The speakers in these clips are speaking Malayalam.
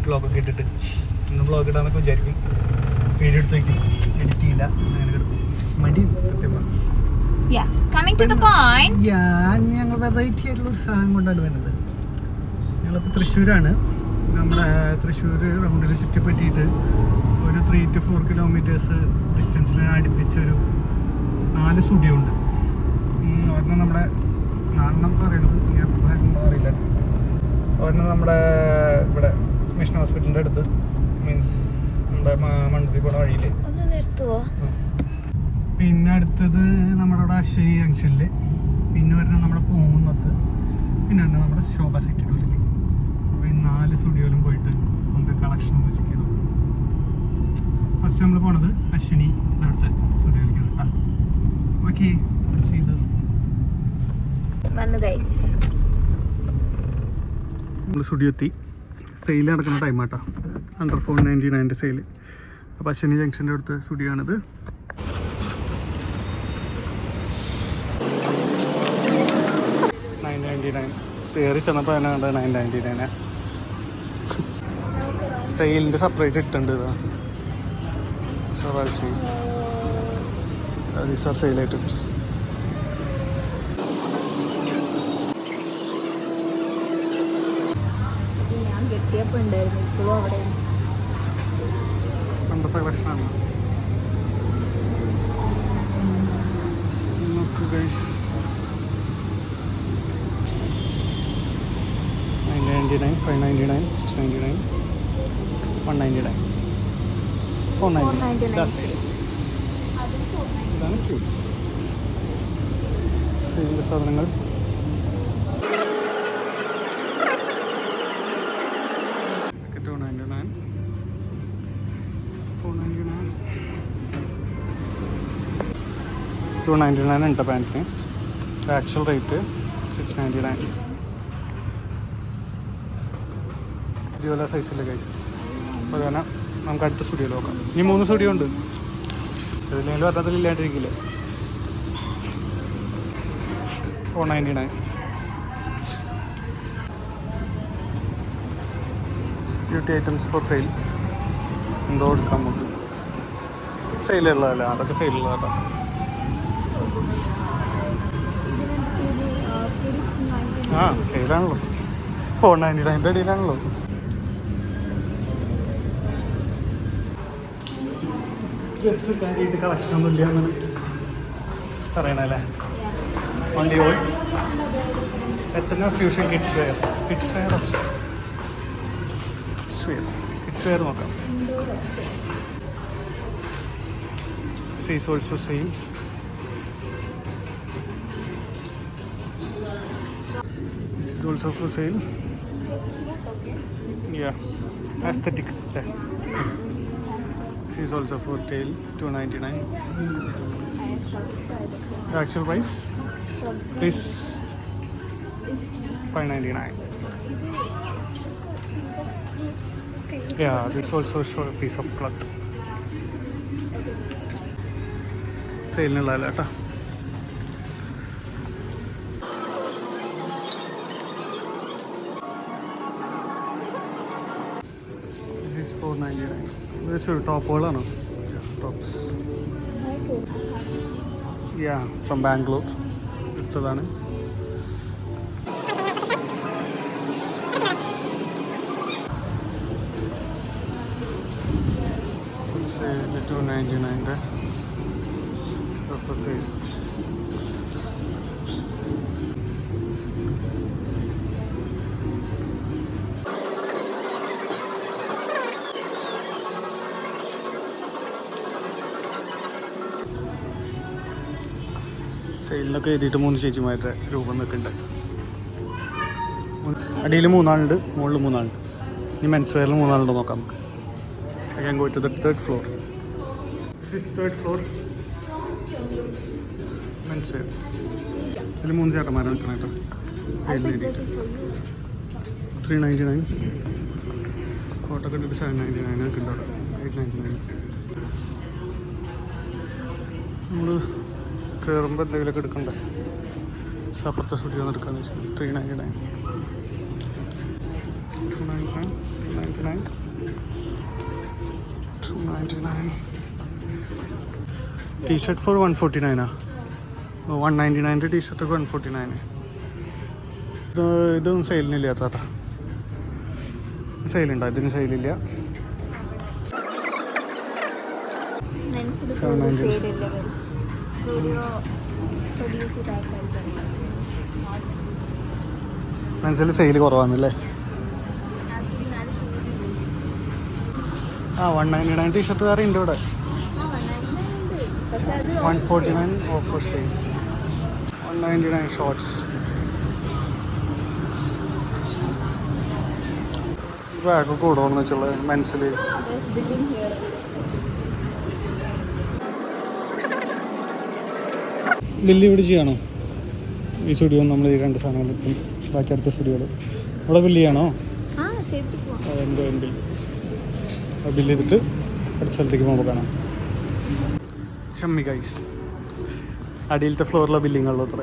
ബ്ലോഗൊക്കെ ഇട്ടിട്ട് ഇന്ന് ബ്ലോഗ് ഇടാന്നൊക്കെ വിചാരിക്കും. വീഡിയോ എടുത്ത് വയ്ക്കും, എഡിറ്റ് ചെയ്യില്ല, അങ്ങനെ കിടക്കും. മടി സത്യം പറഞ്ഞു. ഞങ്ങൾ വെറൈറ്റി ആയിട്ടുള്ള ഒരു സാധനം കൊണ്ടാണ് വരുന്നത്. ഞങ്ങളിപ്പോൾ തൃശ്ശൂരാണ്. നമ്മുടെ തൃശ്ശൂർ റൗണ്ടിന് ചുറ്റിപ്പറ്റിയിട്ട് ഒരു 3 to 4 കിലോമീറ്റേഴ്സ് ഡിസ്റ്റൻസിൽ അടുപ്പിച്ചൊരു 4 സ്റ്റുഡിയോ ഉണ്ട്. ഒരെണ്ണം നമ്മുടെ 4 പറയണത് ഞാൻ അറിയില്ല. ഒരെണ്ണം നമ്മുടെ ഇവിടെ മിഷൻ ഹോസ്പിറ്റലിൻ്റെ അടുത്ത്, മീൻസ് നമ്മുടെ മണ്ണുത്തി പോണ വഴിയിൽ. പിന്നെ അടുത്തത് നമ്മുടെ ഇവിടെ അശ്വനി ജംഗ്ഷനിൽ, പിന്നെ ഒരെണ്ണം നമ്മുടെ പൂങ്കുന്നത്ത്, പിന്നെ ഒരെണ്ണം നമ്മുടെ ശോഭ സിറ്റിയുടെ ഉള്ളിൽ. അപ്പോൾ ഈ 4 സ്റ്റുഡിയോയിലും പോയിട്ട് നമുക്ക് കളക്ഷൻ ഒന്ന് ചെക്ക് ചെയ്ത് നോക്കാം. ഫസ്റ്റ് നമ്മൾ പോണത് അശ്വിനി അടുത്ത സ്റ്റുഡിയോയിലേക്കാണ് കേട്ടോ. ഓക്കെ, നമ്മൾ സ്റ്റുഡിയോ എത്തി. സെയിൽ നടക്കുന്ന ടൈം ആട്ടോ, അണ്ടർ 499 സെയിൽ. അപ്പോൾ അശ്വിനി ജംഗ്ഷൻ്റെ അടുത്ത സ്റ്റുഡിയോ ആണിത്. കയറി ചെന്നപ്പോൾ തന്നെ കണ്ടത് 999. സെയിലിൻ്റെ സെപ്പറേറ്റ് ഇട്ടുണ്ട്. ഇതാ ദീസ് ആർ സെയിൽ ഐറ്റംസ്. പണ്ടത്തെ കളക്ഷനാണ്. നോക്കൂ ഗൈസ്, 999, 599, 699, 199, 499. ഇതാണ് സെയിൽ. സെയിലിൻ്റെ സാധനങ്ങൾ. $299 ഉണ്ട് പാൻറ്റിന്. Actual rate $699. ഇതുപോലെ സൈസില്ല ഗൈസ്. അപ്പോൾ കാരണം നമുക്ക് അടുത്ത സ്റ്റുഡിയോയിൽ നോക്കാം. ഇനി 3 സ്റ്റുഡിയോ ഉണ്ട്. ഇതിലെങ്കിലും അർത്ഥത്തിൽ ഇല്ലാണ്ടിരിക്കില്ല. $499. Beauty items for sale. എന്തോ എടുക്കാൻ നമുക്ക് സെയിലുള്ളതല്ല, അതൊക്കെ സെയിലുള്ളതാട്ടോ. ആ സെയിലാണല്ലോ, $499 അടിയിലാണല്ലോ. ഡ്രസ്സ് കാര്യമായിട്ട് കളക്ഷനൊന്നും ഇല്ല എന്നാണ് പറയണല്ലേ. Only all. എത്ര ഫ്യൂഷൻ കിഡ്സ് വെയർ, കിഡ്സ് വെയറോ കിഡ്സ് വെയർ നോക്കാം. Sizes also same. This is also for sale. Yeah, aesthetic. This is also for tail, $299. The actual price is $599. Yeah, this also show a piece of cloth. Sale nalla lata. This is $499. This is ടോപ്പുകളാണ്. ടോപ്സ്. യാ, ഫ്രം ബാംഗ്ലൂർ എടുത്തതാണ്. $299 for sale. സെയിലിനൊക്കെ എഴുതിയിട്ട് 3 ചേച്ചിമാരുടെ രൂപം നിൽക്കുന്നുണ്ട്. അടിയിൽ 3 ആളുണ്ട്, മുകളിൽ 3 ആളുണ്ട്. ഇനി മെൻസ് വെയറിൽ 3 ആളുണ്ടോ നോക്കാം നമുക്ക്. I can go to the 3rd floor. This is 3rd floor. Men's wear. ഇതിൽ 3 ചേട്ടന്മാരെ നിൽക്കണം കേട്ടോ. സൈഡിൽ എഴുതിയിട്ട് $399. ഫോട്ടോ കണ്ടിട്ട് $799 നിൽക്കുന്നുണ്ടോ. $899. നമ്മൾ കയറുമ്പോൾ എന്തെങ്കിലുമൊക്കെ എടുക്കണ്ടേ. അപ്പുറത്തെ സ്റ്റുഡിയോ എടുക്കാന്ന് വെച്ചാൽ 399 299 ടീഷർട്ട് ഫോർ 149 199 ടീഷർട്ട് 149. ഇതൊന്നും സെയിലിനില്ല ചേട്ടാ. സെയിലുണ്ടോ? ഇതിന് സെയിലില്ല. 790. മനസ്സിൽ സെയിൽ കുറവാണല്ലേ? 199 ടീഷർട്ട് വേറെ ഉണ്ട് ഇവിടെ. 149 ഓഫർ സെയിൽ. 199 ഷോർട്സ്. ബാഗ് കൂടുമെന്ന് വെച്ചുള്ള മനസ്സിൽ. ബില്ല് ഇവിടെ ചെയ്യണോ? ഈ സ്റ്റുഡിയോ നമ്മൾ ഈ 2 സാധനങ്ങളെത്തും. ബാക്കി അടുത്ത സ്റ്റുഡിയോകൾ ഇവിടെ ബില്ല് ചെയ്യണോ? അതെന്തോ ബില്ല് ബില്ല് ചെയ്തിട്ട് അടുത്ത സ്ഥലത്തേക്ക് പോകുമ്പോൾ കാണാം. ചമ്മി ഗൈസ്, അടിയിലത്തെ ഫ്ലോറിലെ ബില്ലിംഗ് ഉള്ളൂ അത്ര.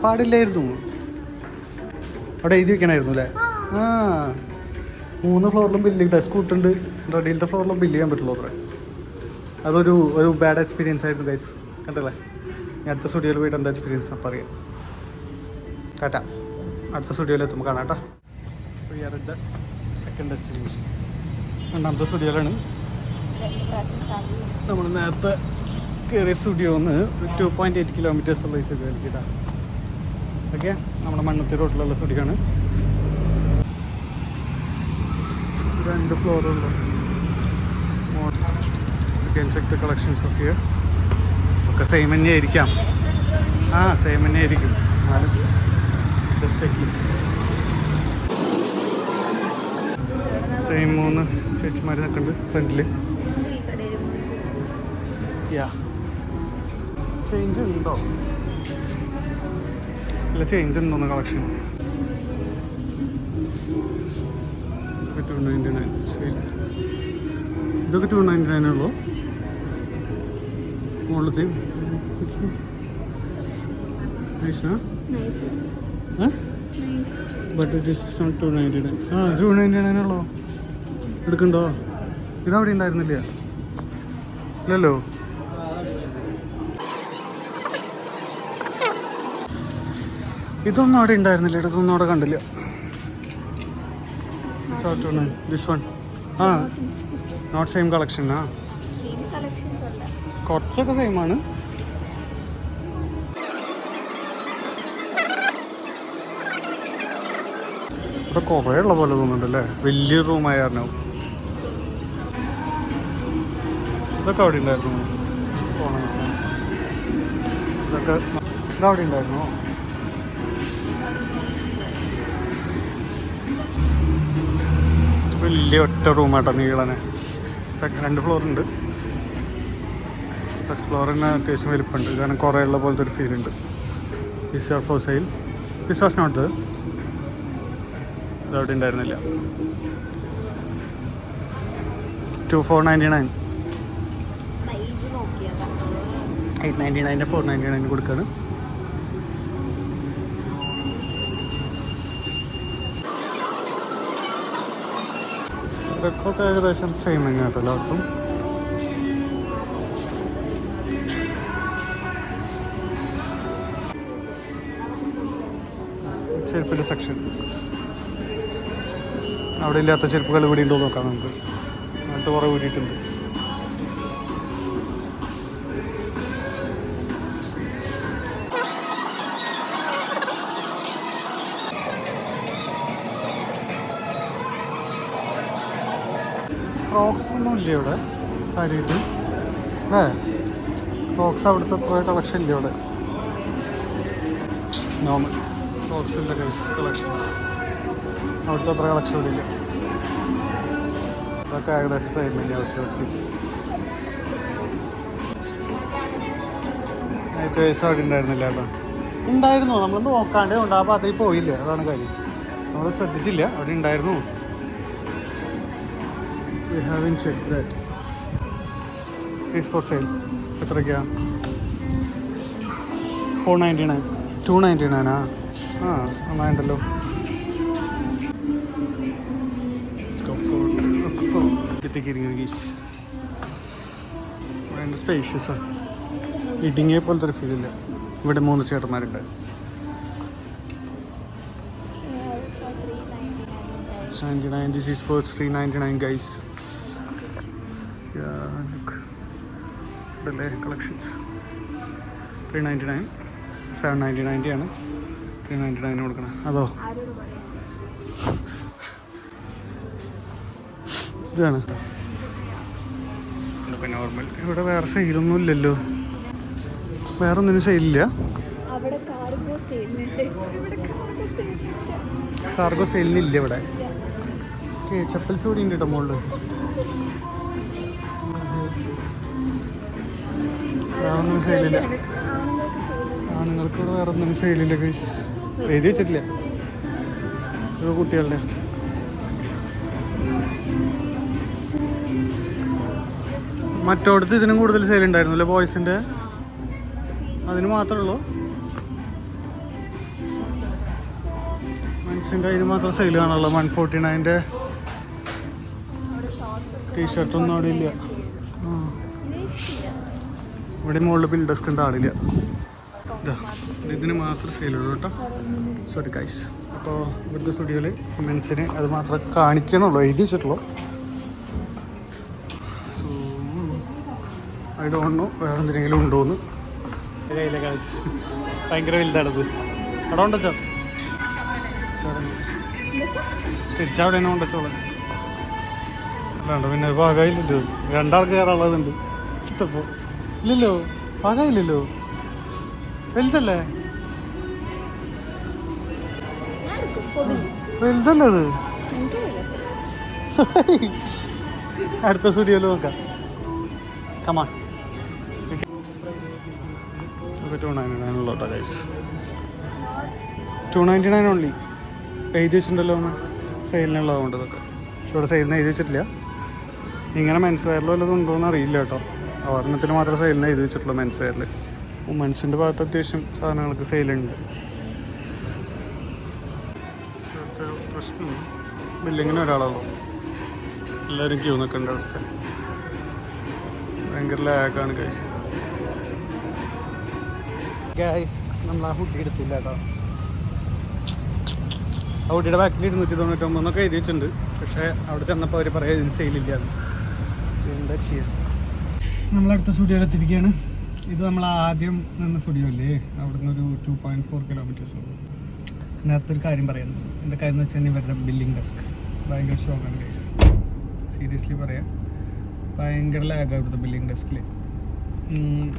പാടില്ലായിരുന്നു. അവിടെ എഴുതി വെക്കണമായിരുന്നു അല്ലേ? 3 ഫ്ലോറിലും ബില്ലിംഗ് ഡെസ്ക് ഉണ്ട്. അടിയിലത്തെ ഫ്ലോറിലും ബില്ല് ചെയ്യാൻ പറ്റുള്ളൂ അത്ര. ഒരു ബാഡ് എക്സ്പീരിയൻസ് ആയിരുന്നു ഗൈസ്. കണ്ടല്ലേ? ഞാൻ അടുത്ത സ്റ്റുഡിയോയിൽ പോയിട്ട് എന്താ എക്സ്പീരിയൻസ് അപ്പം അറിയാം. കേട്ടാ, അടുത്ത സ്റ്റുഡിയോയിൽ എത്തുമ്പോൾ കാണാം കേട്ടോ. സെക്കൻഡ് ഡെസ്റ്റിനേഷൻ 2ാമത്തെ സ്റ്റുഡിയോയിലാണ്. നമ്മൾ നേരത്തെ കയറിയ സ്റ്റുഡിയോന്ന് 2.8 കിലോമീറ്റേഴ്സ് ഉള്ള ഈ സ്റ്റുഡിയോയിലേക്ക് കേട്ടോ. ഓക്കെ, നമ്മുടെ മണ്ണുത്തി റോഡിലുള്ള സ്റ്റുഡിയോ ആണ്. 2 ഫ്ലോറുള്ള. ചെക്ക് ദ കളക്ഷൻസ് ഒക്കെ സെയിം തന്നെ ആയിരിക്കാം. സെയിം തന്നെ ആയിരിക്കും. സെയിം 3 ചേച്ചിമാർ നിൽക്കുന്നുണ്ട് ഫ്രണ്ടിൽ. ചേഞ്ച് ഉണ്ടോ? ഇല്ല, ചേഞ്ച് ഉണ്ടോന്ന് കളക്ഷൻ. 299 സെയിൽ. ഇതൊക്കെ 299 ഉള്ളൂ. മുകളിലത്തെ ബട്ട് ഇറ്റ് ഈസ് നോട്ട് 299. 299 ഉള്ളോ? എടുക്കണ്ടോ? ഇതവിടെ ഉണ്ടായിരുന്നില്ല. ഇല്ലല്ലോ. ഇതൊന്നും അവിടെ ഉണ്ടായിരുന്നില്ല. ഇതൊന്നും അവിടെ കണ്ടില്ല. This one not same collection. കുറച്ചൊക്കെ സെയിമാണ്. ഇവിടെ കുറേ ഉള്ള പോലെ തോന്നുന്നുണ്ടല്ലേ? വലിയൊരു റൂമായ കാരണം. ഇതൊക്കെ അവിടെ ഉണ്ടായിരുന്നു. ഇതവിടെ ഉണ്ടായിരുന്നോ? വലിയ ഒറ്റ റൂമായിട്ടാണ് നീളനെ. 2 ഫ്ലോറുണ്ട്. ഫസ്റ്റ് ഫ്ലോറിന് അത്യാവശ്യം വലിപ്പമുണ്ട്. കാരണം കുറേ ഉള്ള പോലത്തെ ഒരു ഫീൽ ഉണ്ട്. This are for sale. This was not ഇതവിടെ ഉണ്ടായിരുന്നില്ല. 2499. 899 499 കൊടുക്കാണ്. ഇതൊക്കെ ഏകദേശം സെയിം തന്നെയാട്ടോ എല്ലാവർക്കും. ചെരുപ്പിൻ്റെ സെക്ഷൻ. അവിടെ ഇല്ലാത്ത ചെരുപ്പുകൾ ഇവിടെ ഉണ്ടോ നോക്കാം നമുക്ക്. അങ്ങനത്തെ കുറേ ഊരിയിട്ടുണ്ട്. ക്രോക്സ് ഒന്നും ഇല്ല ഇവിടെ കാര്യമായിട്ട് അല്ലേ? ക്രോക്സ് അവിടുത്തെ അത്ര കളക്ഷൻ ഇല്ല ഇവിടെ. നോർമൽ ക്രോക്സിൻ്റെ കളക്ഷൻ അവിടുത്തെ അത്ര കളക്ഷൻ ഇവിടെ ഇല്ല. അതൊക്കെ ഏകദേശം സെയിം തന്നെ അവിടുത്തെ. നൈറ്റ് വയസ്സ് അവിടെ ഉണ്ടായിരുന്നില്ല കേട്ടോ. ഉണ്ടായിരുന്നു, നമ്മൾ നോക്കാണ്ടേ ഉണ്ട്. ആ ഭാഗത്തേക്ക് പോയില്ല, അതാണ് കാര്യം. നമ്മൾ ശ്രദ്ധിച്ചില്ല. അവിടെ ഉണ്ടായിരുന്നു. We haven't checked that. സീസ് ഫോർ സെയിൽ എത്രയ്ക്കാ? 499 299 ആ നന്നായിട്ടുണ്ടല്ലോ. ഭയങ്കര സ്പേഷ്യസാണ്. ഇടുങ്ങിയ പോലത്തെ ഒരു ഫീലില്ല. ഇവിടെ 3 ചേട്ടന്മാരുണ്ട്. 699. This is for 399 guys. Yeah, look. Delay collections. 399. 799 ആണ്. 399 കൊടുക്കണം. അതോ ഇതാണ് ഇതൊക്കെ നോർമൽ. ഇവിടെ വേറെ സെയിലൊന്നും ഇല്ലല്ലോ. വേറെ ഒന്നിനും സെയിലില്ല. കാർഗോ സെയിലിനില്ല ഇവിടെ. ചപ്പൽസ് കൂടി ഉണ്ട് കേട്ടോ മുകളിൽ. വേറെ ഒന്നിനും സെയിലില്ല. ആണുങ്ങൾക്ക് ഇവിടെ വേറെ ഒന്നിനും സെയിലില്ല. എഴുതി വെച്ചിട്ടില്ല. ഇത് കുട്ടികളുടെ മറ്റോടത്ത് ഇതിനും കൂടുതൽ സെയിൽ ഉണ്ടായിരുന്നല്ലേ ബോയ്സിൻ്റെ. അതിന് മാത്രമേ ഉള്ളൂ. മെൻസിൻ്റെ അതിന് മാത്രം സെയിൽ കാണുള്ളൂ. 149 ടീഷർട്ടൊന്നും അവിടെ ഇല്ല. ഇവിടെ മുകളിൽ ബിൽ ഡെസ്ക് ഉണ്ട്, ആടില്ല. ഇതിന് മാത്രം സെയിലുള്ളൂ കേട്ടോ. Sorry guys. അപ്പോൾ ഇവിടുത്തെ സ്റ്റുഡിയോയിൽ മെൻസിന് അത് മാത്രമേ കാണിക്കണുള്ളൂ, എഴുതി വെച്ചിട്ടുള്ളൂ. സോ ഐ ഡോണ്ട് നോ വേറെ എന്തെങ്കിലും ഉണ്ടോയെന്ന്. കയ്യിലെ ഗൈസ് ഭയങ്കര വലുതാണത്. അവിടെ ഉണ്ടോ തിരിച്ചവിടെ തന്നെ ഉണ്ടോളെ. അല്ലാണ്ട് പിന്നെ പാകയില്ലല്ലോ. 2 ആൾക്ക് കയറാനുള്ളതുണ്ട്. ഇഷ്ടപ്പോ ഇല്ലല്ലോ, പാകയില്ലല്ലോ. വലുതല്ലേ? വലുതല്ലേ അത്? അടുത്ത സ്റ്റുഡിയോയിൽ നോക്കാം. കമാൺ. 299 ഉള്ളൂട്ടോ ഗൈസ്. 299 ഓൺലി. എഴുതി വെച്ചിട്ടുണ്ടല്ലോ ഒന്ന് സെയിലിനുള്ളതുകൊണ്ട് ഇതൊക്കെ. പക്ഷെ ഇവിടെ സെയിലിന് എഴുതി വെച്ചിട്ടില്ല. ഇങ്ങനെ മെൻസ് വെയറിലും വല്ലതും ഉണ്ടോയെന്ന് അറിയില്ല കേട്ടോ. ഒരെണ്ണത്തിന് മാത്രമേ സെയിലിന് എഴുതി വെച്ചിട്ടുള്ളൂ മെൻസ് വെയറിൽ. വുമൻസിൻ്റെ ഭാഗത്ത് അത്യാവശ്യം സാധനങ്ങൾക്ക് സെയിലുണ്ട്. പ്രശ്നം ബില്ലിങ്ങിന് ഒരാളുള്ളൂ. എല്ലാവരും ക്യൂ നിൽക്കേണ്ട അവസ്ഥ. ഭയങ്കര ലാഗാണ് ഗൈസ്. നമ്മൾ ആ ഹുഡി എടുത്തില്ല കേട്ടോ. ആ ഹുഡിയുടെ ബാക്കിൽ 299 എഴുതി വെച്ചിട്ടുണ്ട്. പക്ഷേ അവിടെ ചെന്നപ്പോൾ അവർ പറയാം ഇതിന് സെയിലില്ല. എന്താ ചെയ്യുക? നമ്മളടുത്ത സ്റ്റുഡിയോയിൽ എത്തിയിരിക്കുകയാണ്. ഇത് നമ്മൾ ആദ്യം നിന്ന സ്റ്റുഡിയോ അല്ലേ, അവിടുന്ന് ഒരു 2.4 കിലോമീറ്റേഴ്സ് ഉള്ളൂ. നേരത്തെ ഒരു കാര്യം പറയുന്നത്, എൻ്റെ കാര്യം എന്ന് വെച്ചാൽ ഇവരുടെ ബില്ലിംഗ് ഡെസ്ക് ഭയങ്കര സ്ട്രോങ്ങാണ് ഗൈസ്. സീരിയസ്ലി പറയാം, ഭയങ്കര ലാഗാണ് ഇവിടുത്തെ ബില്ലിംഗ് ഡെസ്കിൽ.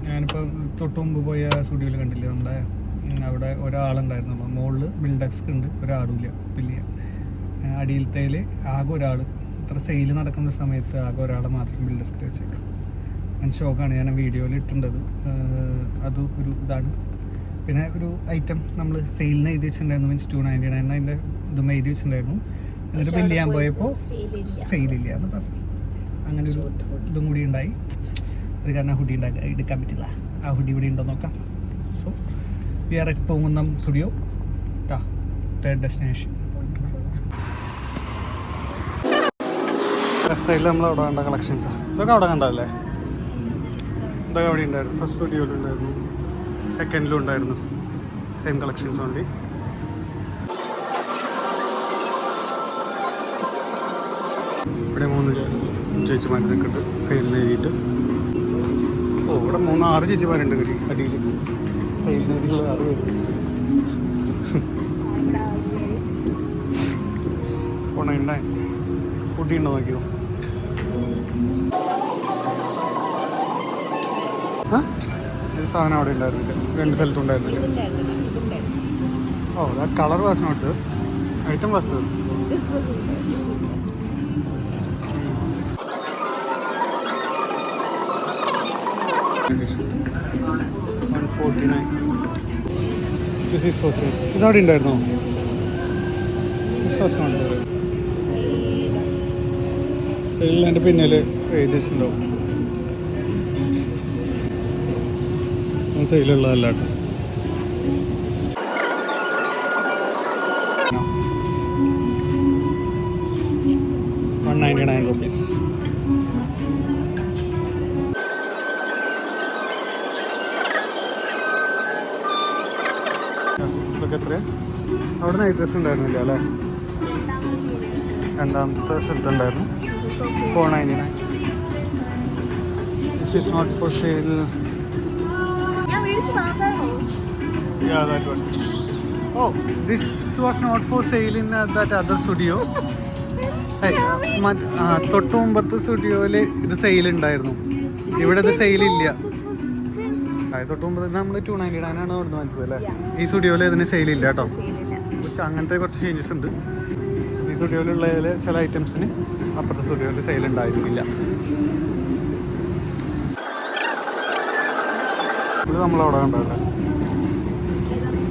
ഞാനിപ്പോൾ തൊട്ട് മുമ്പ് പോയ സ്റ്റുഡിയോയിൽ കണ്ടില്ലേ, നമ്മുടെ അവിടെ ഒരാളുണ്ടായിരുന്നുള്ളൂ. മുകളിൽ ബിൽ ഡെസ്ക് ഉണ്ട്, ഒരാളുമില്ല ബില്ല് ചെയ്യാൻ. അടിയിലത്തേൽ ആകെ ഒരാൾ. ഇത്ര സെയിൽ നടക്കുന്ന സമയത്ത് ആകെ ഒരാളെ മാത്രം ബിൽ ഡെസ്കിൽ വെച്ചേക്കാം. ഞാൻ ഷോക്കാണ്. ഞാൻ വീഡിയോയിൽ ഇട്ടിട്ടുണ്ടത്. അത് ഒരു ഇതാണ്. പിന്നെ ഒരു ഐറ്റം നമ്മൾ സെയിലിന് എഴുതി വെച്ചിട്ടുണ്ടായിരുന്നു, മീൻസ് 299 അതിൻ്റെ ഇതും എഴുതി വെച്ചിട്ടുണ്ടായിരുന്നു. എന്നിട്ട് ബില്ല് ചെയ്യാൻ പോയപ്പോൾ സെയിലില്ല എന്ന് പറഞ്ഞു. അങ്ങനെ ഒരു ഇതും കൂടി ഉണ്ടായി. അത് കാരണം ഹുഡി എടുക്കാൻ പറ്റില്ല. ആ ഹുഡി ഇവിടെ ഉണ്ടോ നോക്കാം. So we are at Poonkunnam studio ട്ടാ, 3rd ഡെസ്റ്റിനേഷൻ. ലെഫ്റ്റ് സൈഡിൽ നമ്മൾ അവിടെ കണ്ട കളക്ഷൻസാണ്. ഇതൊക്കെ അവിടെ കണ്ടതല്ലേ? ഇതൊക്കെ അവിടെ ഉണ്ടായിരുന്നു. ഫസ്റ്റ് സ്റ്റുഡിയോയിലുണ്ടായിരുന്നു, സെക്കൻഡിലും ഉണ്ടായിരുന്നു. Same collections only. ഇവിടെ 3 ചേച്ചിമാർ നിൽക്കുന്നുണ്ട് സെയിലിന് എഴുതിയിട്ട്. ഓ ഇവിടെ 6 ചേച്ചിമാരുണ്ട് അടിയിൽ. സെയിലിന് എഴുതിയിട്ടുള്ള 6 പേര്. 499 ഫുഡി ഉണ്ടോ നോക്കിയോ? ഈ സാധനം അവിടെ ഉണ്ടായിരുന്നില്ല, 2 സ്ഥലത്തും ഉണ്ടായിരുന്നില്ല. Oh that colour was not item was ഇതവിടെ ഉണ്ടായിരുന്നോ? സെയിലിൽ എൻ്റെ പിന്നിൽ എഴുതിയിട്ടുണ്ടാവും. ഇപ്രാവശ്യം സെയിലുള്ളതല്ല കേട്ടോ. ₹199. ഇതൊക്കെ എത്ര? അവിടെ നൈറ്റ് ഡ്രസ് ഉണ്ടായിരുന്നില്ല അല്ലേ? രണ്ടാമത്തെ സ്ഥലത്തുണ്ടായിരുന്നു. $499. This is not for sale. Yeah, that one. Oh, this was not for sale in that other studio. തൊട്ട് മുമ്പത്തെ സ്റ്റുഡിയോയിൽ ഇത് സെയിൽ ഉണ്ടായിരുന്നു. ഇവിടെ ഇത് സെയിൽ ഇല്ല. തൊട്ട് മുമ്പ് നമ്മൾ $299 ആണ് അവിടെ വാങ്ങിച്ചത് അല്ലേ? ഈ സ്റ്റുഡിയോയിൽ ഇതിന് സെയിൽ ഇല്ല കേട്ടോ. അങ്ങനത്തെ കുറച്ച് ചേഞ്ചസ് ഉണ്ട്. ഈ സ്റ്റുഡിയോയിലുള്ളതിൽ ചില ഐറ്റംസിന് അപ്പുറത്തെ സ്റ്റുഡിയോയിൽ സെയിൽ ഉണ്ടായിരുന്നില്ല. ഇത് നമ്മളവിടെ കണ്ടല്ലേ?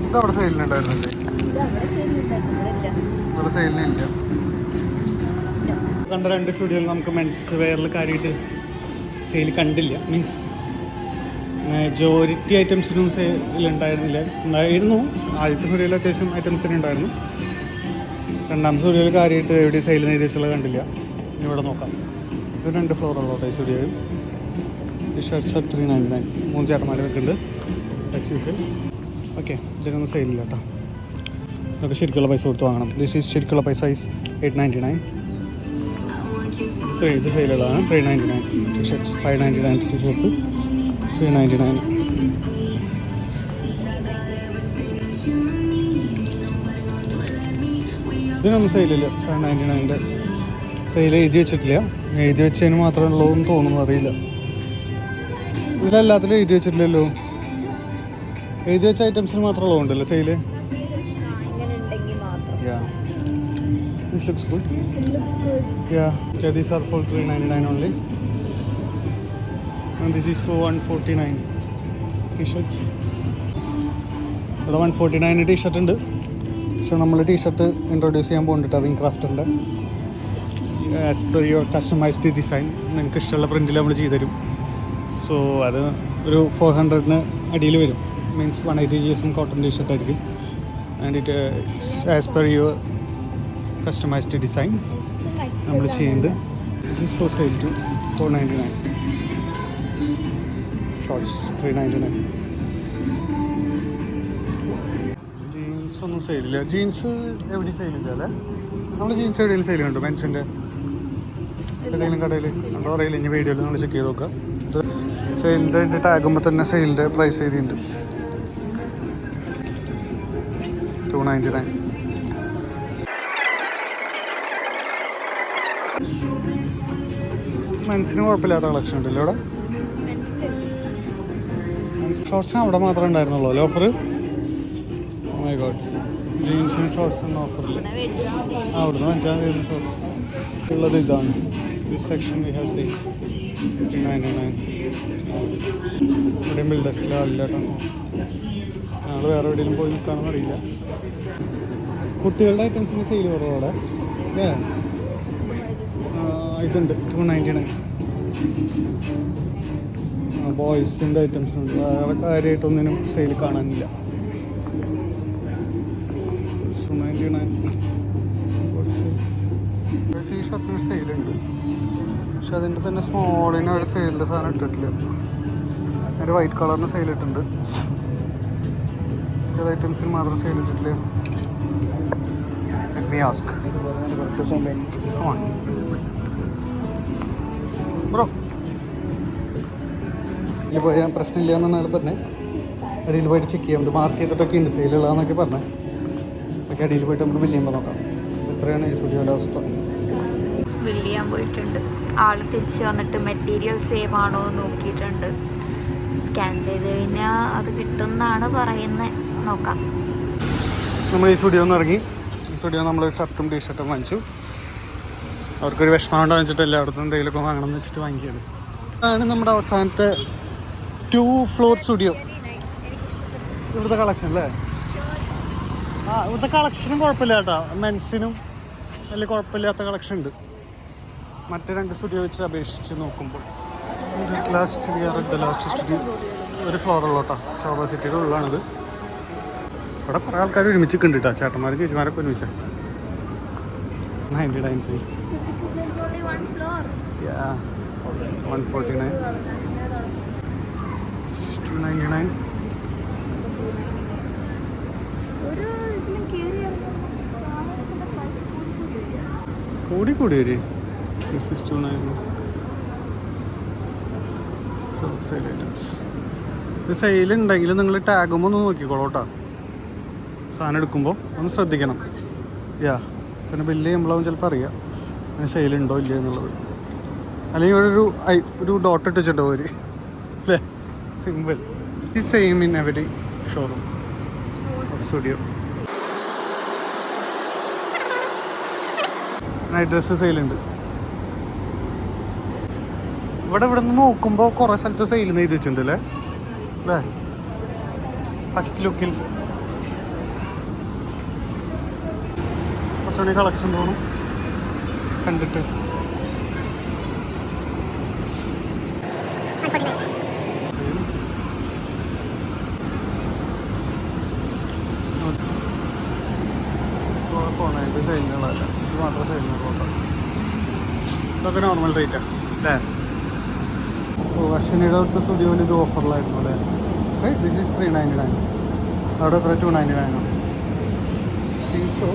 ഇതവിടെ സെയിലിനുണ്ടായിരുന്നില്ലേ? അവിടെ സെയിലിനില്ല. കണ്ട രണ്ട് സ്റ്റുഡിയോയിൽ നമുക്ക് മെൻസ് വെയറിൽ കാര്യമായിട്ട് സെയിൽ കണ്ടില്ല. മീൻസ് മെജോറിറ്റി ഐറ്റംസിനും സെയിൽ ഉണ്ടായിരുന്നു. ആദ്യത്തെ സ്റ്റുഡിയോയിൽ അത്യാവശ്യം ഐറ്റംസിന് ഉണ്ടായിരുന്നു. രണ്ടാമത്തെ സ്റ്റുഡിയോയിൽ കാര്യമായിട്ട് എവിടെയും സെയിൽ ചെയ്തിട്ടുള്ളത് കണ്ടില്ല. ഇവിടെ നോക്കാം. ഇത് 2 ഫ്ലോറുള്ളൂ ഈ സ്റ്റുഡിയോയിൽ. ഈ ഷർട്ട്സ് $399. 3 ചേട്ടന്മാർ വെക്കുന്നുണ്ട് ആസ് യൂഷ്വൽ. ഓക്കെ, ഇതിനൊന്നും സെയിലില്ല കേട്ടോ. ഇതൊക്കെ ശരിക്കുള്ള പൈസ കൊടുത്ത് വാങ്ങണം. ദിസ് ഈസ് ശരിക്കുള്ള പൈസ ഈസ് $899. ഇത് സെയിലുള്ളതാണ്. $399 ടീഷർട്ട്സ്, $599 ടീഷർട്ട്, $399. ഇതിനൊന്നും സെയിലില്ല. $799 സെയിൽ എഴുതി വെച്ചിട്ടില്ല. എഴുതി വെച്ചതിന് മാത്രമേ ഉള്ളൂ എന്ന് തോന്നുന്നു, അറിയില്ല. ഇതിലെല്ലാത്തിലും എഴുതി വെച്ചിട്ടില്ലല്ലോ. എഴുതി വെച്ച ഐറ്റംസിന് മാത്രമേ ഉള്ളതുണ്ടല്ലോ sale. This looks good. It looks good. Yeah, these are for $399 only. And this is for $149 t-shirts. ഇവിടെ $149 ടീഷർട്ട് ഉണ്ട്. പക്ഷെ നമ്മൾ ടീഷർട്ട് ഇൻട്രൊഡ്യൂസ് ചെയ്യാൻ പോകുന്നുണ്ട് വിങ് ക്രാഫ്റ്റിൻ്റെ. As per your customised design നിങ്ങൾക്ക് ഇഷ്ടമുള്ള പ്രിൻറ്റിൽ നമ്മൾ ചെയ്തുതരും. സോ അത് ഒരു 400 അടിയിൽ വരും. മീൻസ് 180 GSM കോട്ടൺ ടീഷർട്ട് ആയിരിക്കും. And it as per your customised design നമ്മൾ ചെയ്യുന്നത്. This is for sale to $499. Shorts $399. Jeans ഒന്നും സെയിലില്ല. ജീൻസ് എവിടെയും സെയിലില്ല അല്ലേ? നമ്മൾ ജീൻസ് എവിടെയെങ്കിലും സെയിൽ കണ്ടു മെൻസിൻ്റെ ഏതെങ്കിലും കടയിൽ ഉണ്ടോ അറിയില്ല. ഇനി വീഡിയോയിൽ നമ്മൾ ചെക്ക് ചെയ്ത് നോക്കാം. ഇത് സെയിലിൻ്റെ ടാഗുമ്പോൾ തന്നെ സെയിലിൻ്റെ പ്രൈസ് എഴുതിയിട്ടുണ്ട്. $299. മെൻസിന് കുഴപ്പമില്ലാത്ത കളക്ഷൻ ഉണ്ടല്ലോ ഇവിടെ. മെൻസ് ഷോർട്സിന് അവിടെ മാത്രമേ ഉണ്ടായിരുന്നുള്ളൂ അല്ലേ ഓഫർ? മൈ ഗോഡ്, ജീൻസിന് ഷോർട്സിന് ഓഫറില്ല. അവിടുന്ന് വാങ്ങിച്ചാൽ മതി ഷോർട്സ് ഉള്ളത്. ഇതാണ് this section we have sale $99. ഇവിടെയും ബിൽ ഡെസ്കിലാവില്ല കേട്ടോ. ഞങ്ങൾ വേറെ എവിടെയെങ്കിലും പോയി നിൽക്കുകയാണെന്ന് അറിയില്ല. കുട്ടികളുടെ ഐറ്റംസിന് സെയിൽ കുറവോടെ ഇതുണ്ട് $299. ബോയ്സിൻ്റെ ഐറ്റംസിനുണ്ട്. വേറെ കാര്യമായിട്ടൊന്നിനും സെയിൽ കാണാനില്ല. $299. ഈ ഷർട്ടിന് സെയിലുണ്ട്. പക്ഷെ അതിൻ്റെ തന്നെ സ്മോളിന് ഒരു സെയിലിൻ്റെ സാധനം ഇട്ടിട്ടില്ല. ഒരു വൈറ്റ് കളറിന് സെയിൽ ഇട്ടിട്ടുണ്ട്. ചില ഐറ്റംസിന് മാത്രം സെയിൽ ഇട്ടിട്ടില്ല. Let me ask. Come on. Bro, ഇതിൽ പോയാൽ പ്രശ്നമില്ല എന്നാണ് പറഞ്ഞത്. അടിയിൽ പോയിട്ട് ചെക്ക് ചെയ്യാം. ഇത് മാർക്ക് ചെയ്തിട്ടൊക്കെ ഉണ്ട് സെയിലുള്ളതെന്നൊക്കെ പറഞ്ഞത്. അതൊക്കെ അടിയിൽ പോയിട്ട് നമുക്ക് ബില്ല് ചെയ്യുമ്പോൾ നോക്കാം. എത്രയാണ് ഈ സ്റ്റുഡിയോയുടെ അവസ്ഥ. ബില്ല് ചെയ്യാൻ പോയിട്ടുണ്ട്. ആൾ തിരിച്ച് വന്നിട്ട് മെറ്റീരിയൽ സേവ് ആണോ എന്ന് നോക്കിയിട്ടുണ്ട്. സ്കാൻ ചെയ്ത് കഴിഞ്ഞാൽ അത് കിട്ടുമെന്നാണ് പറയുന്നത്. നോക്കാം. നമ്മൾ ഈ സ്റ്റുഡിയോ നിന്ന് ഇറങ്ങി. ഈ സ്റ്റുഡിയോ നമ്മൾ ഷർട്ടും ടീഷർട്ടും വാങ്ങിച്ചു. അവർക്കൊരു വിഷമം ഉണ്ടാകുന്ന വെച്ചിട്ട് എല്ലായിടത്തും എന്തെങ്കിലുമൊക്കെ വാങ്ങണം എന്ന് വെച്ചിട്ട് വാങ്ങിക്കുകയാണ്. അതാണ് നമ്മുടെ അവസാനത്തെ 2 ഫ്ലോർ സ്റ്റുഡിയോ. ഇവിടുത്തെ കളക്ഷൻ അല്ലേ? ഇവിടുത്തെ കളക്ഷനും കുഴപ്പമില്ല കേട്ടോ. മെൻസിനും വലിയ കുഴപ്പമില്ലാത്ത കളക്ഷൻ ഉണ്ട് മറ്റേ 2 സ്റ്റുഡിയോ വെച്ച് അപേക്ഷിച്ച് നോക്കുമ്പോൾ. ലാസ്റ്റ് സ്റ്റുഡിയോ ഒരു ഫ്ലോറുള്ള കേട്ടോ. ശോഭ സിറ്റിയുടെ ഉള്ളാണിത്. ഇവിടെ കുറേ ആൾക്കാർ ഒരുമിച്ച് കണ്ടിട്ടാ, ചേട്ടന്മാരും ചേച്ചിമാരൊക്കെ ഒരുമിച്ച. 99 സെയിൽ. 149. 299. കൂടി വരെ. This is 299. Sale items. ഇത് സെയിലുണ്ടെങ്കിൽ നിങ്ങൾ ടാഗുമ്പോൾ ഒന്ന് നോക്കിക്കോളൂ കേട്ടോ. സാധനം എടുക്കുമ്പോൾ ഒന്ന് ശ്രദ്ധിക്കണം. പിന്നെ ബില്ല് ചെയ്യുമ്പോഴാവും ചിലപ്പോൾ അറിയാം അതിന് സെയിലുണ്ടോ ഇല്ല എന്നുള്ളത്. അല്ലെങ്കിൽ ഇവിടെ ഒരു ഡോട്ട് ഇട്ട് വെച്ചിട്ടോ ഒരു അല്ലേ, സിമ്പിൾ. ഈ same in every showroom studio. Night dress സെയിലുണ്ട് ഇവിടെ. ഇവിടെ നിന്ന് നോക്കുമ്പോൾ കുറേ സ്ഥലത്ത് സെയിൽ ചെയ്ത് വെച്ചിട്ടുണ്ട് അല്ലേ. ഫസ്റ്റ് ലുക്കിൽ കുറച്ചുകൂടി കളക്ഷൻ തോന്നും കണ്ടിട്ട്. ഫോണായിട്ട് സെയിലുകളല്ല, ഇത് മാത്രം സെയിലിനുള്ള. ഇതൊക്കെ നോർമൽ റേറ്റാണ് അല്ലേ. അശ്വിനിയുടെ അടുത്ത സ്റ്റുഡിയോയിൽ ഇത് ഓഫറിലായിരുന്നു അല്ലേ. This is 399. അവിടെ എത്ര 299 സോ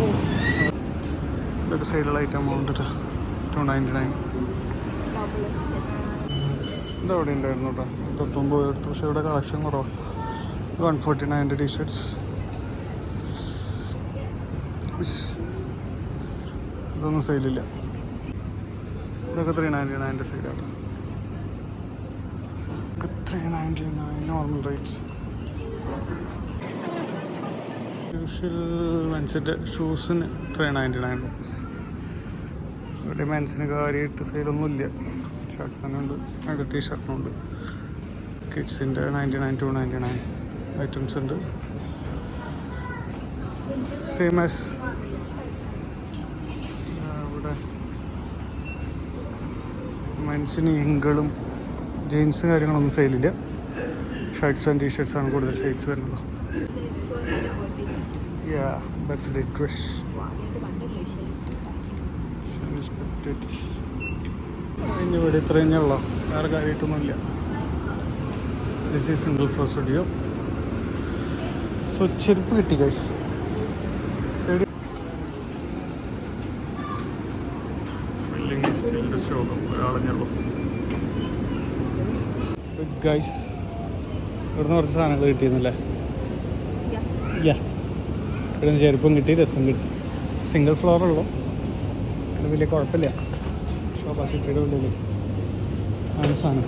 ഇതൊക്കെ സെയിലുള്ള ഐറ്റം എമൗണ്ട് 299. ഇതവിടെ ഉണ്ടായിരുന്നു കേട്ടോ. 29 എടുത്തു. പക്ഷേ ഇവിടെ കളക്ഷൻ കുറവാണ്. 149 ടീഷർട്ട്സ്. ഇതൊന്നും സെയിലില്ല. ഇതൊക്കെ 399 സെയിലാണ്. 399 നോർമൽ റേറ്റ്സ്. യൂഷ്വൽ മെൻസിൻ്റെ ഷൂസിന് 399 റുപ്പീസ്. ഇവിടെ മെൻസിന് കാര്യമായിട്ട് സെയിലൊന്നുമില്ല. ഷർട്ട്സ് തന്നെ ഉണ്ട്, അതിൻ്റെ ടീഷർട്ടിനുണ്ട്. കിഡ്സിൻ്റെ 99 299 ഐറ്റംസ് ഉണ്ട്. സെയിം ആസ് ഇവിടെ മെൻസിന് ഇങ്കളും ജീൻസ് കാര്യങ്ങളൊന്നും സെയിലില്ല. ഷർട്ട്സ് ആൻഡ് ടീഷർട്ട്സാണ് കൂടുതൽ സെയിൽസ് വരുന്നത്. Birthday dress. ഇനി ഇവിടെ ഇത്ര തന്നെയുള്ളൂ, വേറെ കാര്യമായിട്ടൊന്നുമില്ല. This is single floor studio. So ചെരുപ്പ് കിട്ടി ഗൈസ്. ഗൈസ് ഇവിടുന്ന് കുറച്ച് സാധനങ്ങൾ കിട്ടിയിരുന്നല്ലേ. ഇവിടുന്ന് ചെരുപ്പും കിട്ടി, രസം കിട്ടി. സിംഗിൾ ഫ്ലോറുള്ളൂ, അത് വലിയ കുഴപ്പമില്ല. ഷോപ്പാ സിറ്റിയുടെ ഉള്ളിൽ ആണ് സാധനം.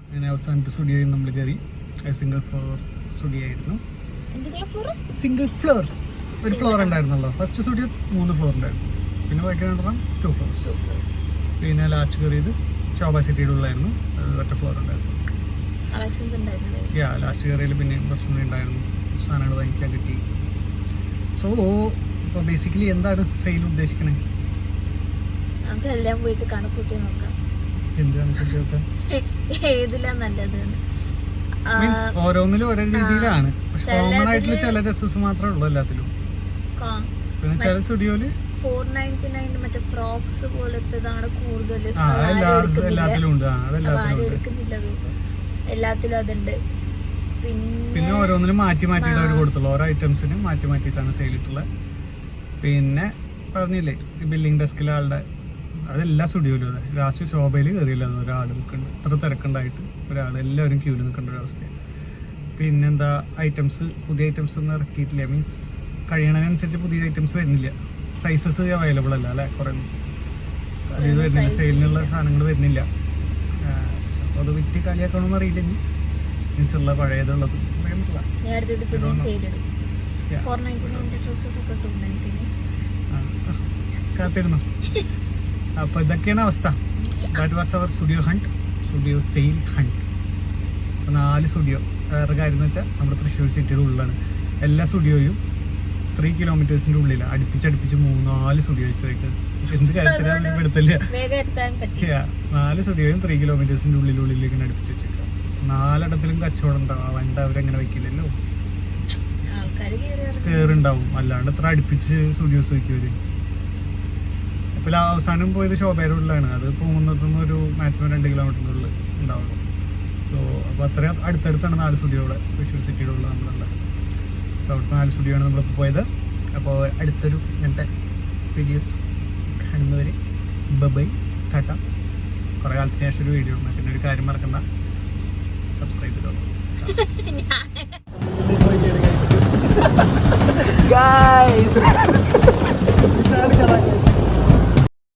അങ്ങനെ അവസാനത്തെ സ്റ്റുഡിയോയിൽ നമ്മൾ കയറി. സിംഗിൾ ഫ്ലോർ സ്റ്റുഡിയോ ആയിരുന്നു. സിംഗിൾ ഫ്ലോർ ഒരു ഫ്ലോർ ഉണ്ടായിരുന്നല്ലോ. ഫസ്റ്റ് സ്റ്റുഡിയോ 3 ഫ്ലോർ ഉണ്ടായിരുന്നു. പിന്നെ വൈകിട്ട് 2 ഫ്ലോർസ്. പിന്നെ ലാസ്റ്റ് കയറിയത് ശോഭ സിറ്റിയുടെ ഉള്ളായിരുന്നു. അത് ഒറ്റ ഫ്ലോർ ഉണ്ടായിരുന്നു. ലാസ്റ്റ് കയറിയിൽ പിന്നെ കുറച്ചുകൂടി ഉണ്ടായിരുന്നു. സാധനങ്ങൾ വാങ്ങിക്കാൻ കിട്ടി. സോ ഇപ്പോൾ ബേസിക്കലി എന്താണ് സെയിൽ ഉദ്ദേശിക്കണേ? എല്ലാം പോയിട്ട് കണക്കൂട്ടി നോക്കാം. എന്ത് കണക്കൂട്ടി നോക്കാം? ഏതിലാണ് നല്ലത്? ഓരോന്നിലും ഓരോ രീതിയിലാണ്. പക്ഷെ കോമൺ ആയിട്ടുള്ള ചില ഡ്രസ്സസ് മാത്രമേ ഉള്ളൂ എല്ലാത്തിലും. പിന്നെ ചില സ്റ്റുഡിയോയില് 499 മറ്റേ ഫ്രോക്സ് പോലത്തേതാണ് കൂടുതൽ. എല്ലാത്തിലും ഉണ്ട്. എല്ലാത്തിലും അതുണ്ട്. പിന്നെ ഓരോന്നിനും മാറ്റി മാറ്റിയിട്ട് അവർ കൊടുത്തുള്ളൂ. ഓരോ ഐറ്റംസിന് മാറ്റി മാറ്റിയിട്ടാണ് സെയിലിട്ടുള്ളത്. പിന്നെ പറഞ്ഞില്ലേ ബില്ലിംഗ് ഡെസ്കിലെ ആളുടെ അതെല്ലാ സ്റ്റുഡിയോയിലും അതെ. ലാസ്റ്റ് ശോഭയിൽ കയറിയില്ല ഒരാൾ നിൽക്കുന്നുണ്ട്. ഇത്ര തിരക്കുണ്ടായിട്ട് ഒരാൾ എല്ലാവരും ക്യൂവിൽ നിൽക്കേണ്ട ഒരു അവസ്ഥയാണ്. പിന്നെന്താ ഐറ്റംസ് പുതിയ ഐറ്റംസ് ഒന്നും ഇറക്കിയിട്ടില്ല. മീൻസ് കഴിയണതിനനുസരിച്ച് പുതിയ ഐറ്റംസ് വരുന്നില്ല. സൈസസ് അവൈലബിൾ അല്ല അല്ലേ. കുറേ ഇത് വരുന്നില്ല, സെയിലിനുള്ള സാധനങ്ങൾ വരുന്നില്ല. അപ്പോൾ അത് വിറ്റ് കാലിയാക്കണമെന്ന് അറിയില്ലെങ്കിൽ മീൻസുള്ള പഴയതുള്ളത് പറയാൻ പറ്റില്ല. കാത്തിരുന്നു. അപ്പോൾ ഇതൊക്കെയാണ് അവസ്ഥ. That was our studio hunt, studio sale hunt. അപ്പോൾ 4 സ്റ്റുഡിയോ. വേറെ കാര്യം എന്ന് വെച്ചാൽ നമ്മുടെ തൃശ്ശൂർ സിറ്റിയുടെ ഉള്ളിലാണ്. എല്ലാ സ്റ്റുഡിയോയും 3 കിലോമീറ്റേഴ്സിൻ്റെ ഉള്ളിലാണ്. അടുപ്പിച്ചടുപ്പിച്ച് 3-4 സ്റ്റുഡിയോ വെച്ചേക്ക്. എന്ത് കാര്യത്തിലാണ് എടുത്തില്ല. 4 സ്റ്റുഡിയോയും 3 കിലോമീറ്റേഴ്സിൻ്റെ ഉള്ളിലേക്ക് അടുപ്പിച്ച് വെച്ചേക്കാം. 4 കച്ചവടം ഉണ്ടാവും. വണ്ടി അവരെങ്ങനെ വെക്കില്ലല്ലോ, ആൾക്കാർ കയറുണ്ടാവും. അല്ലാണ്ട് ഇത്ര അടുപ്പിച്ച് സ്റ്റുഡിയോസ് വയ്ക്കുമര്. അപ്പോൾ അവസാനം പോയത് ശോഭേരുള്ളിലാണ്. അത് പോകുന്നതൊന്നും ഒരു മാക്സിമം 2 കിലോമീറ്ററിനുള്ളിൽ ഉണ്ടാവുള്ളൂ. സോ അപ്പോൾ അത്രയും അടുത്തടുത്താണ് 4 സ്റ്റുഡിയോ ഇവിടെ തൃശ്ശൂർ സിറ്റിയുടെ ഉള്ള നമ്മളുള്ളത്. സോ അവിടുത്തെ 4 സ്റ്റുഡിയോ ആണ് നമ്മളിപ്പോൾ പോയത്. അപ്പോൾ അടുത്തൊരു ഇങ്ങനത്തെ വീഡിയോസ് കാണുന്നവർ ബൈ ടാറ്റ. കുറേ കാലത്തിന് ശേഷം ഒരു വീഡിയോ ഉണ്ട്. പിന്നെ ഒരു കാര്യം മറക്കണ്ട, സബ്സ്ക്രൈബ് ചെയ്തോളൂ. ഗൈസ്